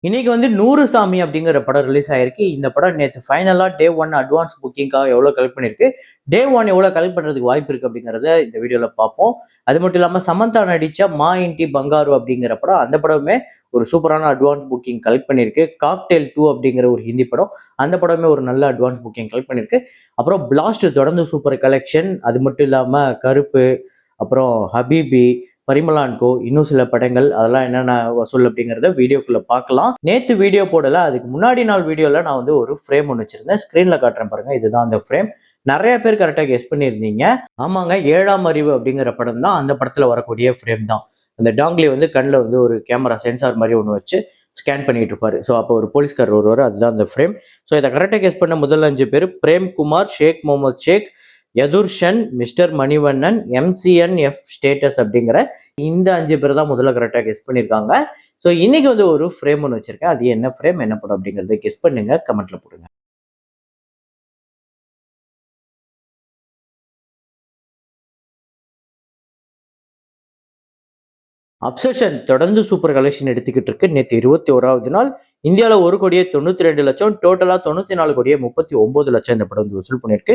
இன்னைக்கு வந்து 100 சாமி அப்படிங்கிற படம் ரிலீஸ் ஆயிருக்கு. இந்த படம் நேத்து ஃபைனலா டே 1 அட்வான்ஸ் புக்கிங்காக எவ்வளோ கலெக்ட் பண்ணிருக்கு, டே 1 எவ்வளோ கலெக்ட் பண்றதுக்கு வாய்ப்பு இருக்கு அப்படிங்கிறத இந்த வீடியோல பார்ப்போம். அது மட்டும் இல்லாம சமந்தா நடிச்ச மா இன்டி பங்காரு அப்படிங்கிற படம், அந்த படமே ஒரு சூப்பரான அட்வான்ஸ் புக்கிங் கலெக்ட் பண்ணியிருக்கு. காக்டெயில் 2 அப்படிங்கிற ஒரு ஹிந்தி படம், அந்த படமே ஒரு நல்ல அட்வான்ஸ் புக்கிங் கலெக்ட் பண்ணியிருக்கு. அப்புறம் பிளாஸ்ட் தொடர்ந்து சூப்பர் கலெக்ஷன். அது மட்டும் இல்லாம கருப்பு, அப்புறம் ஹபீபி, பரிமளா அண்ட் கோ, இன்னும் சில படங்கள் அதெல்லாம் என்னென்ன வசூல் அப்படிங்கிறத வீடியோக்குள்ள பார்க்கலாம். நேத்து வீடியோ போடல, அதுக்கு முன்னாடி நாள் வீடியோல நான் வந்து ஒரு ஃப்ரேம் ஒன்று வச்சிருந்தேன். ஸ்கிரீன்ல காட்டுறேன் பாருங்க, இதுதான் அந்த ஃப்ரேம். நிறைய பேர் கரெக்டா கெஸ் பண்ணியிருந்தீங்க. ஆமாங்க, 7ஆம் அறிவு அப்படிங்கிற படம் தான், அந்த படத்துல வரக்கூடிய ஃப்ரேம் தான். அந்த டாங்லி வந்து கண்ணில் வந்து ஒரு கேமரா சென்சார் மாதிரி ஒன்று வச்சு ஸ்கேன் பண்ணிட்டு இருப்பாரு. ஸோ அப்போ ஒரு போலீஸ்கார் வருவார், அதுதான் அந்த ஃப்ரேம். ஸோ இதை கரெக்டாக கெஸ் பண்ண முதல் 5 பேர் Premkumar, Sheikh Mohammed Sheikh, Yathurshan, mister Manivannan, M C N F status அப்படிங்கிற இந்த 5 பேர் தான் முதல்ல கரெக்டாக கெஸ் பண்ணியிருக்காங்க. ஸோ இன்னைக்கு வந்து ஒரு ஃப்ரேம் ஒன்று வச்சிருக்கேன். அது என்ன ஃப்ரேம், என்ன படம் அப்படிங்கிறத கெஸ் பண்ணுங்க, கமெண்ட்ல போடுங்க. அப்சஷன் தொடர்ந்து சூப்பர் கலெக்ஷன் எடுத்துக்கிட்டு இருக்கு. நேற்று 21வது நாள் இந்தியாவில் 1,92,00,000, டோட்டலா 94,39,00,000 இந்த படம் வந்து வசூல் பண்ணியிருக்கு.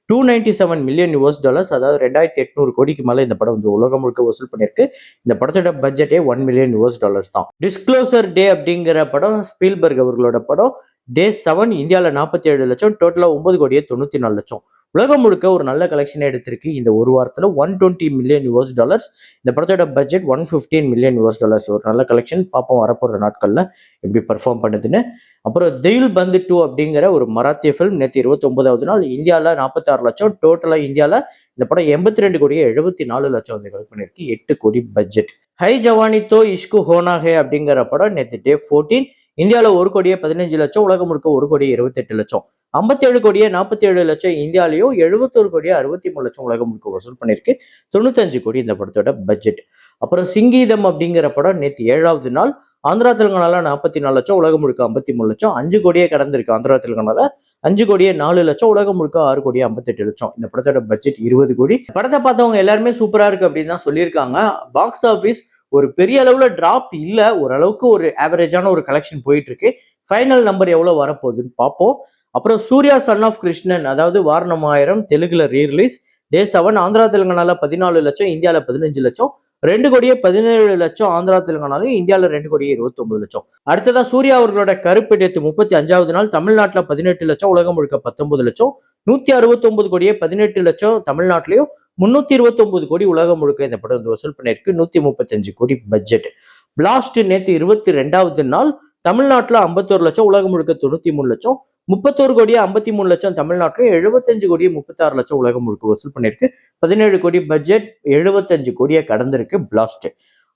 297 மில்லியன் US டாலர்ஸ், அதாவது 2,800 கோடிக்கு மேல இந்த படம் வந்து உலகம் முழுக்க வசூல் பண்ணியிருக்கு. இந்த படத்தோட பட்ஜெட்டே 1 மில்லியன் US டாலர்ஸ் தான். டிஸ்க்ளோசர் டே அப்படிங்கிற படம் ஸ்பீல்பர்க் அவர்களோட படம். டே 7 இந்தியாவில் 47 லட்சம், டோட்டலா 9,94,00,000. உலகம் முழுக்க ஒரு நல்ல கலெக்ஷன் எடுத்திருக்கு. இந்த ஒரு வாரத்தில் 120 மில்லியன் US டாலர்ஸ். இந்த படத்தோட பட்ஜெட் 115 மில்லியன் US டாலர்ஸ். ஒரு நல்ல கலெக்ஷன். பார்ப்போம் வரப்போற நாட்கள்ல எப்படி பெர்ஃபார்ம் பண்ணுதுன்னு. அப்புறம் தெயில் பந்து 2 அப்படிங்கிற ஒரு மராத்திய ஃபிலிம் நேற்று 29வது நாள் இந்தியாவில் 46 லட்சம், டோட்டலா இந்தியாவில் இந்த படம் 82 கோடியே 74 லட்சம் வந்து கலெக்ட் பண்ணியிருக்கு. 8 கோடி பட்ஜெட். ஹை ஜவானி தோ இஷ்கு ஹோனா ஹே அப்படிங்கிற படம் நேற்று டே 14 இந்தியாவில் 1 கோடியே 15 லட்சம், உலகம் முழுக்க 1 கோடியே 28 லட்சம். 57 கோடியே 47 லட்சம் இந்தியாலையும், 71 கோடியே 63 லட்சம் உலகம் முழுக்க வசூல் பண்ணியிருக்கு. 95 கோடி இந்த படத்தோட பட்ஜெட். அப்புறம் சிங்கீதம் அப்படிங்கிற படம் நேற்று 7வது நாள் ஆந்திரா தெலுங்கானால 44 லட்சம், உலகம் முழுக்க 53 லட்சம். 5 கோடியே கடந்திருக்கு ஆந்திரா தெலுங்கானால. 5 கோடியே 4 லட்சம், உலகம் முழுக்க 6 கோடியே 58 லட்சம். இந்த படத்தோட பட்ஜெட் 20 கோடி. படத்தை பார்த்தவங்க எல்லாருமே சூப்பரா இருக்கு அப்படின்னு தான் சொல்லியிருக்காங்க. பாக்ஸ் ஆஃபீஸ் ஒரு பெரிய அளவுல டிராப் இல்ல, ஓரளவுக்கு ஒரு ஆவரேஜான ஒரு கலெக்ஷன் போயிட்டு இருக்கு. ஃபைனல் நம்பர் எவ்வளவு வரப்போகுதுன்னு பார்ப்போம். அப்புறம் சூர்யா சன் ஆஃப் கிருஷ்ணன், அதாவது வாரணம் ஆயிரம் தெலுங்குல ரீரிலீஸ். டே 7 ஆந்திரா தெலுங்கானால 14 லட்சம், இந்தியாவில் 15 லட்சம். 2 கோடியே 17 லட்சம் ஆந்திரா தெலுங்கானாலும், இந்தியாவில் 2 கோடியே 29 லட்சம். அடுத்ததா சூர்யா அவர்களோட கருப்பு நேற்று 35வது நாள் தமிழ்நாட்டில் 18 லட்சம், உலகம் முழுக்க 19 லட்சம். 169 கோடியே 18 லட்சம் தமிழ்நாட்டிலையும், 329 கோடி உலகம் முழுக்க இந்த படம் வந்து வசூல் பண்ணியிருக்கு. 135 கோடி பட்ஜெட். பிளாஸ்ட் நேற்று 22வது நாள் தமிழ்நாட்டில் 51 லட்சம், உலகம் முழுக்க 93 லட்சம். 31 கோடியே 53 லட்சம் தமிழ்நாட்டிலும், 75 கோடியே 36 லட்சம் உலகம் முழுக்க வசூல் பண்ணியிருக்கு. 17 கோடி பட்ஜெட், 75 கோடியை கடந்திருக்கு பிளாஸ்ட்.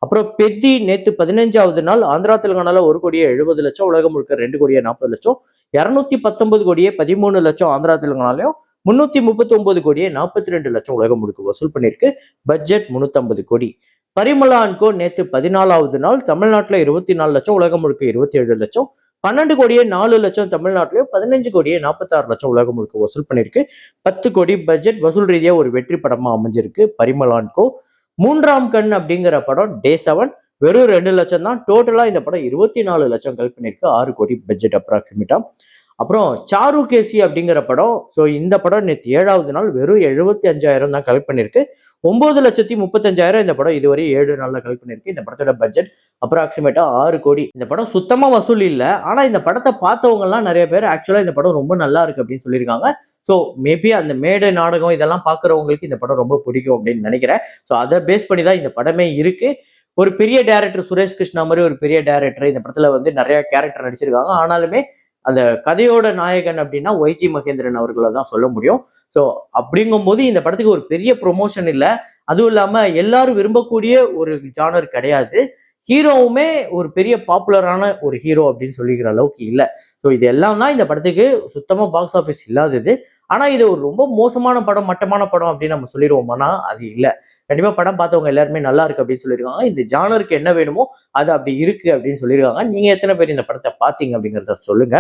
அப்புறம் பெத்தி நேற்று 15வது நாள் ஆந்திரா தெலுங்கானால 1 கோடியே 70 லட்சம், உலகம் முழுக்க 2 கோடியே 40 லட்சம். 219 கோடியே 13 லட்சம் ஆந்திரா தெலுங்கானாலையும், 339 கோடியே 42 லட்சம் உலகம் முழுக்க வசூல் பண்ணியிருக்கு. பட்ஜெட் 350 கோடி. பரிமளா அண்ட் கோ நேற்று 14வது நாள் தமிழ்நாட்டில் 24 லட்சம், உலகம் முழுக்க 27 லட்சம். 12 கோடியே 4 லட்சம் தமிழ்நாட்டிலையும், 15 கோடியே 46 லட்சம் உலகம் முழுக்க வசூல் பண்ணியிருக்கு. 10 கோடி பட்ஜெட். வசூல் ரீதியா ஒரு வெற்றி படமா அமைஞ்சிருக்கு பரிமளா அண்ட் கோ. 3ஆம் கண் அப்படிங்கிற படம் டே 7 வெறும் 2 லட்சம் தான், டோட்டலா இந்த படம் 24 லட்சம் கலெக்ட் பண்ணியிருக்கு. 6 கோடி பட்ஜெட் அப்ராக்சிமேட்டா. அப்புறம் சாரு கேசி அப்படிங்கிற படம். ஸோ இந்த படம் நேற்று 7வது நாள் வெறும் 75,000 தான் கலெக்ட் பண்ணியிருக்கு. 9,35,000 இந்த படம் இதுவரை 7 நாள்ல கலெக்ட் பண்ணியிருக்கு. இந்த படத்தோட பட்ஜெட் அப்ராக்சிமேட்டா 6 கோடி. இந்த படம் சுத்தமா வசூல் இல்லை, ஆனா இந்த படத்தை பார்த்தவங்க எல்லாம் நிறைய பேர் ஆக்சுவலா இந்த படம் ரொம்ப நல்லா இருக்கு அப்படின்னு சொல்லியிருக்காங்க. ஸோ மேபி அந்த மேடை நாடகம் இதெல்லாம் பார்க்குறவங்களுக்கு இந்த படம் ரொம்ப பிடிக்கும் அப்படின்னு நினைக்கிறேன். ஸோ அதை பேஸ் பண்ணி தான் இந்த படமே இருக்கு. ஒரு பெரிய டேரக்டர் சுரேஷ் கிருஷ்ணா மாதிரி ஒரு பெரிய டேரக்டர் இந்த படத்துல வந்து நிறைய கேரக்டர் நடிச்சிருக்காங்க. ஆனாலுமே அந்த கதையோட நாயகன் அப்படின்னா ஒய்ஜி மகேந்திரன் அவர்களை தான் சொல்ல முடியும். ஸோ அப்படிங்கும்போது இந்த படத்துக்கு ஒரு பெரிய ப்ரொமோஷன் இல்லை. அதுவும் இல்லாம எல்லாரும் விரும்பக்கூடிய ஒரு ஜானர் கிடையாது. ஹீரோவுமே ஒரு பெரிய பாப்புலரான ஒரு ஹீரோ அப்படின்னு சொல்லிக்கிற அளவுக்கு இல்லை. ஸோ இது எல்லாம் தான் இந்த படத்துக்கு சுத்தமா பாக்ஸ் ஆஃபீஸ் இல்லாதது. ஆனா இது ஒரு ரொம்ப மோசமான படம், மட்டமான படம் அப்படின்னு நம்ம சொல்லிடுவோமானா அது இல்லை. கண்டிப்பா படம் பார்த்தவங்க எல்லாருமே நல்லா இருக்கு அப்படின்னு சொல்லியிருக்காங்க. இந்த ஜானருக்கு என்ன வேணுமோ அது அப்படி இருக்கு அப்படின்னு சொல்லியிருக்காங்க. நீங்க எத்தனை பேர் இந்த படத்தை பார்த்தீங்க அப்படிங்கிறத சொல்லுங்க.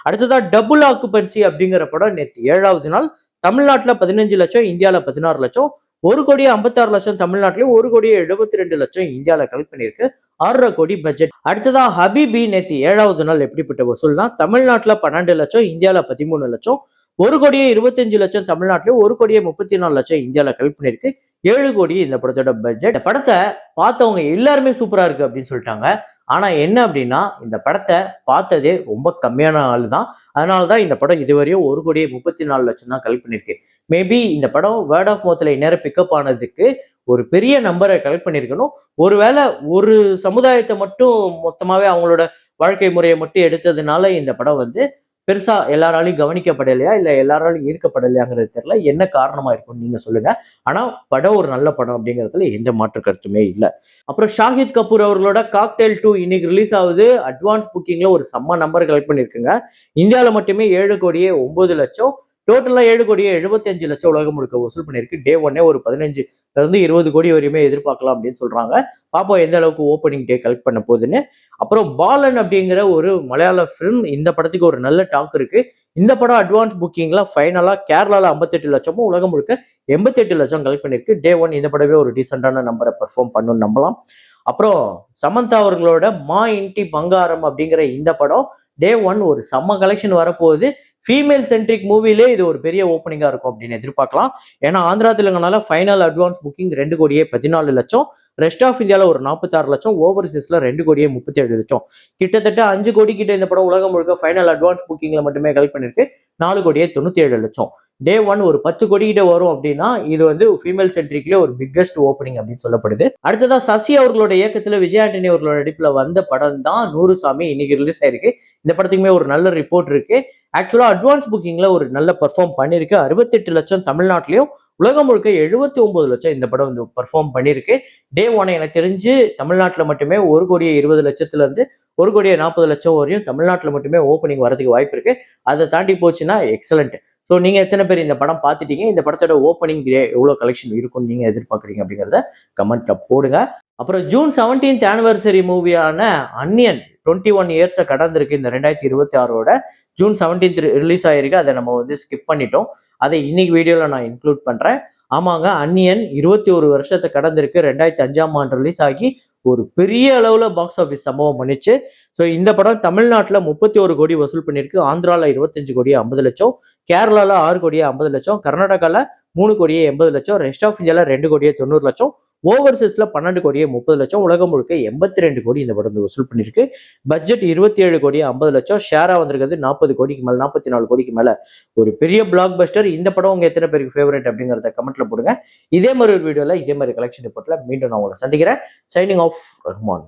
அடுத்ததா டபுள் ஆக்குபென்சி அப்படிங்கிற படம் நேற்று 7வது நாள் தமிழ்நாட்டில் 15 லட்சம், இந்தியாவில் 16 லட்சம், 1,56,00,000 தமிழ்நாட்டிலையும் 1,72,00,000 இந்தியாவில் கலெக்ட் பண்ணியிருக்கு. 6.5 கோடி பட்ஜெட். அடுத்ததா ஹபிபி நேத்து 7வது நாள் எப்படிப்பட்ட வசூல்னா, தமிழ்நாட்டில் 12 லட்சம், இந்தியாவில் 13 லட்சம். 1,25,00,000 தமிழ்நாட்டிலும் 1,34,00,000 இந்தியாவில் கலெக்ட் பண்ணியிருக்கு. 7 கோடி இந்த படத்தோட பட்ஜெட். படத்தை பார்த்தவங்க எல்லாருமே சூப்பரா இருக்கு அப்படின்னு சொல்லிட்டாங்க. ஆனா என்ன அப்படின்னா, இந்த படத்தை பார்த்ததே ரொம்ப கம்மியான ஆள் தான். அதனாலதான் இந்த படம் இதுவரையும் 1,34,00,000 தான் கலெக்ட் பண்ணிருக்கு. மேபி இந்த படம் வேர்ட் ஆஃப் மவுத்ல இந்நேரம் பிக்கப் ஆனதுக்கு ஒரு பெரிய நம்பரை கலெக்ட் பண்ணியிருக்கணும். ஒருவேளை ஒரு சமுதாயத்தை மட்டும் மொத்தமாவே அவங்களோட வாழ்க்கை முறையை மட்டும் எடுத்ததுனால இந்த படம் பெருசா எல்லாராலையும் கவனிக்கப்படலையா இல்ல எல்லாராலையும் ஈர்க்கப்படலையாங்கிறது தெரியல. என்ன காரணமா இருக்கும்னு நீங்க சொல்லுங்க. ஆனா படம் ஒரு நல்ல படம் அப்படிங்கிறதுல எந்த மாற்று கருத்துமே இல்லை. அப்புறம் ஷாஹித் கபூர் அவர்களோட காக்டெயில் 2 இன்னைக்கு ரிலீஸ் ஆகுது. அட்வான்ஸ் புக்கிங்ல ஒரு செம்ம நம்பர் கலெக்ட் பண்ணிருக்குங்க. இந்தியாவில் மட்டுமே 7,09,00,000, டோட்டலா 7,75,00,000 உலகம் முழுக்க வசூல் பண்ணிருக்கு. டே ஒன்னே ஒரு 15 கோடி வரையுமே எதிர்பார்க்கலாம் அப்படின்னு சொல்றாங்க. பாப்போம் எந்த அளவுக்கு ஓப்பனிங் டே கலெக்ட் பண்ண போகுதுன்னு. அப்புறம் பாலன் அப்படிங்கிற ஒரு மலையாள பிலிம், இந்த படத்துக்கு ஒரு நல்ல டாக் இருக்கு. இந்த படம் அட்வான்ஸ் புக்கிங்ல ஃபைனலா கேரளால 58 லட்சமும் உலகம் முழுக்க 88 லட்சம் கலெக்ட் பண்ணிருக்கு. டே ஒன் இந்த படமே ஒரு டீசென்டான நம்பரை பெர்ஃபார்ம் பண்ணணும்னு நம்பலாம். அப்புறம் சமந்தா அவர்களோட மா இன்டி பங்காரம் அப்படிங்கிற இந்த படம் டே ஒன் ஒரு செம்ம கலெக்ஷன் வரப்போகுது. ஃபீமேல் சென்ட்ரிக் மூவிலே இது ஒரு பெரிய ஓப்பனிங்கா இருக்கும் அப்படின்னு எதிர்பார்க்கலாம். ஏன்னா ஆந்திரா தெலுங்கானால final advance booking 2,14,00,000, rest of இந்தியாவில் ஒரு 46 லட்சம், ஓவர்சீஸ்ல 2,37 லட்சம். கிட்டத்தட்ட 5 கோடி கிட்ட இந்த படம் உலகம் முழுக்க ஃபைனல் அட்வான்ஸ் புக்கிங்ல மட்டுமே கலெக்ட் பண்ணிருக்கு. 4,97 லட்சம். டே ஒன் ஒரு 10 கோடி கிட்ட வரும் அப்படின்னா இது ஃபீமேல் சென்ட்ரிக்லேயே ஒரு பிக்கஸ்ட் ஓப்பனிங் அப்படின்னு சொல்லப்படுது. அடுத்ததா சசி அவர்களோட இயக்கத்துல விஜய் ஆண்டனி அவர்களோட நடிப்புல வந்த படம் தான் 100 சாமி. இன்னைக்கு ரிலீஸ் ஆயிருக்கு. இந்த படத்துக்குமே ஒரு நல்ல ரிப்போர்ட் இருக்கு. ஆக்சுவலா அட்வான்ஸ் புக்கிங்ல ஒரு நல்ல பெர்ஃபார்ம் பண்ணிருக்கு. 68 லட்சம் தமிழ்நாட்டிலையும் உலகம் முழுக்க 79 லட்சம் இந்த படம் பெர்ஃபார்ம் பண்ணிருக்கு. டே ஒன் எனக்கு தெரிஞ்சு தமிழ்நாட்டில் மட்டுமே 1,20,00,000 இருந்து 1,40,00,000 வரையும் தமிழ்நாட்டில் மட்டுமே ஓப்பனிங் வரதுக்கு வாய்ப்பு இருக்கு. அதை தாண்டி போச்சுன்னா எக்ஸலண்ட். ஸோ நீங்க எத்தனை பேர் இந்த படம் பார்த்துட்டீங்க? இந்த படத்தோட ஓப்பனிங் எவ்வளவு கலெக்ஷன் இருக்கும்னு நீங்க எதிர்பார்க்குறீங்க அப்படிங்கிறத கமெண்ட்ல போடுங்க. அப்புறம் ஜூன் 17th ஆனிவர்சரி மூவியான அன்னியன் 21 இயர்ஸை கடந்திருக்கு. இந்த 2026ஓட ஜூன் 17th ரிலீஸ் ஆயிருக்கு. அதை நம்ம ஸ்கிப் பண்ணிட்டோம். அதை இன்னைக்கு வீடியோல நான் இன்க்ளூட் பண்றேன். ஆமாங்க, அன்னியன் 21 வருஷத்தை கடந்திருக்கு. 2005ஆம் ஆண்டு ரிலீஸ் ஆகி ஒரு பெரிய அளவுல பாக்ஸ் ஆஃபீஸ் சம்பவம் பண்ணிச்சு. ஸோ இந்த படம் தமிழ்நாட்டில் 31 கோடி வசூல் பண்ணிருக்கு. ஆந்திரால 25 கோடியே 50 லட்சம், கேரளால 6 கோடியே 50 லட்சம், கர்நாடகால 3 கோடியே 80 லட்சம், ரெஸ்ட் ஆஃப் இந்தியால 2 கோடியே 90 லட்சம், ஓவர்சீஸ்ல 12 கோடியே 30 லட்சம், உலகம் முழுக்க 82 கோடி இந்த படம் வசூல் பண்ணிருக்கு. பட்ஜெட் 27 கோடியே 50 லட்சம், ஷேரா வந்திருக்கிறது 40 கோடிக்கு மேல, 44 கோடிக்கு மேல. ஒரு பெரிய பிளாக் பஸ்டர். இந்த படம் உங்க எத்தனை பேருக்கு ஃபேவரட் அப்படிங்கிறத கமெண்ட்ல போடுங்க. இதே மாதிரி ஒரு வீடியோல இதே மாதிரி கலெக்ஷன் ரிப்போர்ட்ல மீண்டும் நான் உங்களை சந்திக்கிறேன். Signing off Rahman.